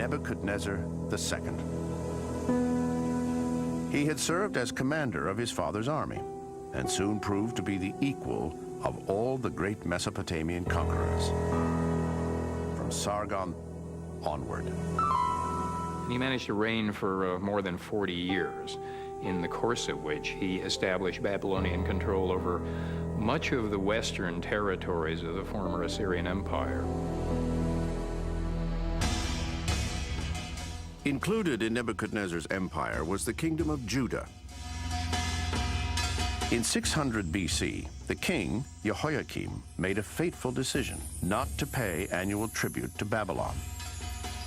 Nebuchadnezzar II. He had served as commander of his father's army and soon proved to be the equal of all the great Mesopotamian conquerors, from Sargon onward. He managed to reign for more than 40 years, in the course of which he established Babylonian control over much of the western territories of the former Assyrian Empire. Included in Nebuchadnezzar's empire was the kingdom of Judah. In 600 BC, the king, Jehoiakim, made a fateful decision not to pay annual tribute to Babylon.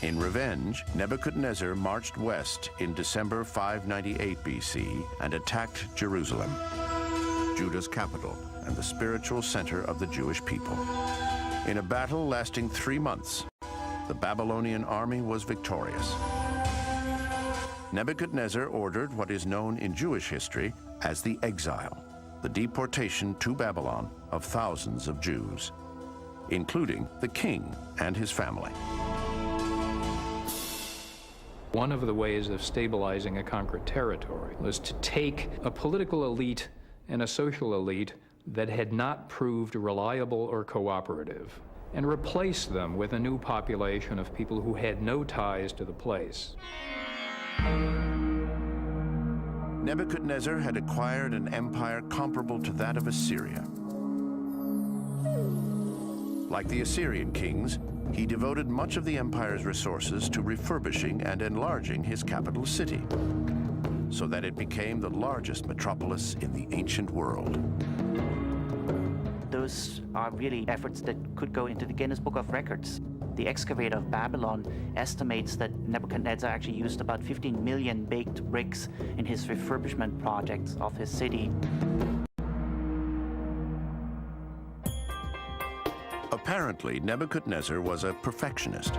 In revenge, Nebuchadnezzar marched west in December 598 BC and attacked Jerusalem, Judah's capital and the spiritual center of the Jewish people. In a battle lasting 3 months, the Babylonian army was victorious. Nebuchadnezzar ordered what is known in Jewish history as the exile, the deportation to Babylon of thousands of Jews, including the king and his family. One of the ways of stabilizing a conquered territory was to take a political elite and a social elite that had not proved reliable or cooperative and replace them with a new population of people who had no ties to the place. Nebuchadnezzar had acquired an empire comparable to that of Assyria. Like the Assyrian kings, he devoted much of the empire's resources to refurbishing and enlarging his capital city, so that it became the largest metropolis in the ancient world. Those are really efforts that could go into the Guinness Book of Records. The excavator of Babylon estimates that Nebuchadnezzar actually used about 15 million baked bricks in his refurbishment projects of his city. Apparently, Nebuchadnezzar was a perfectionist.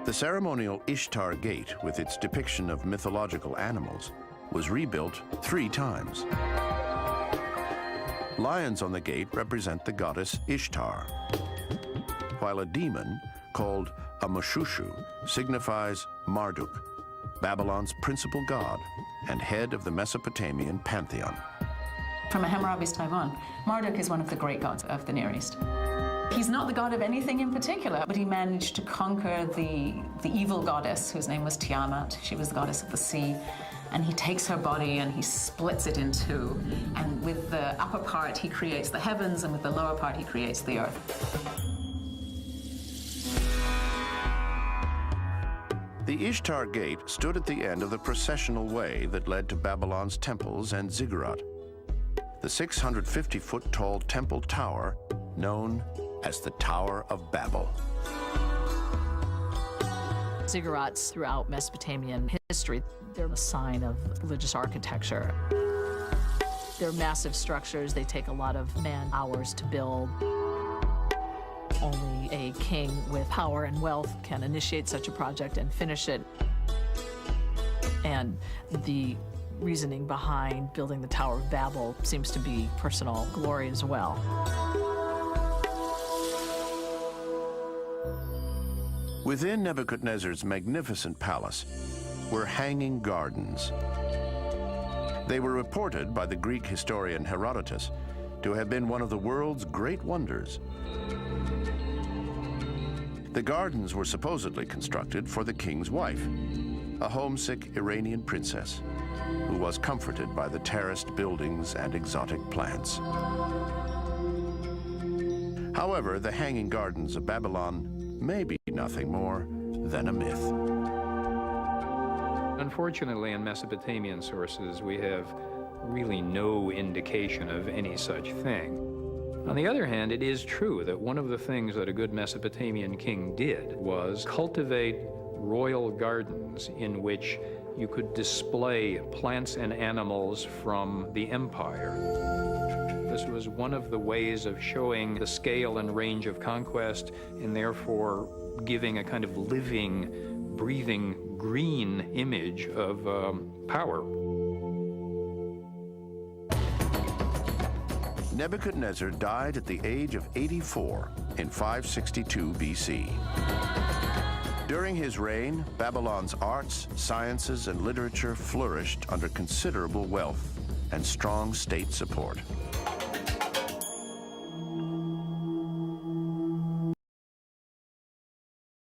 The ceremonial Ishtar Gate, with its depiction of mythological animals, was rebuilt 3 times. Lions on the gate represent the goddess Ishtar, while a demon, called a Mashushu, signifies Marduk, Babylon's principal god and head of the Mesopotamian pantheon. From Hammurabi's Taiwan, Marduk is one of the great gods of the Near East. He's not the god of anything in particular, but he managed to conquer the evil goddess, whose name was Tiamat. She was the goddess of the sea. And he takes her body and he splits it in 2. And with the upper part, he creates the heavens, and with the lower part, he creates the earth. The Ishtar Gate stood at the end of the processional way that led to Babylon's temples and ziggurat, the 650-foot tall temple tower known as the Tower of Babel. Ziggurats throughout Mesopotamian history, they're a sign of religious architecture. They're massive structures. They take a lot of man-hours to build. Only a king with power and wealth can initiate such a project and finish it. And the reasoning behind building the Tower of Babel seems to be personal glory as well. Within Nebuchadnezzar's magnificent palace were hanging gardens. They were reported by the Greek historian Herodotus to have been one of the world's great wonders. The gardens were supposedly constructed for the king's wife, a homesick Iranian princess who was comforted by the terraced buildings and exotic plants. However, the hanging gardens of Babylon may be nothing more than a myth. Unfortunately, in Mesopotamian sources, we have really no indication of any such thing. On the other hand, it is true that one of the things that a good Mesopotamian king did was cultivate royal gardens in which you could display plants and animals from the empire. This was one of the ways of showing the scale and range of conquest, and therefore giving a kind of living, breathing, green image of power. Nebuchadnezzar died at the age of 84 in 562 BC. During his reign, Babylon's arts, sciences, and literature flourished under considerable wealth and strong state support.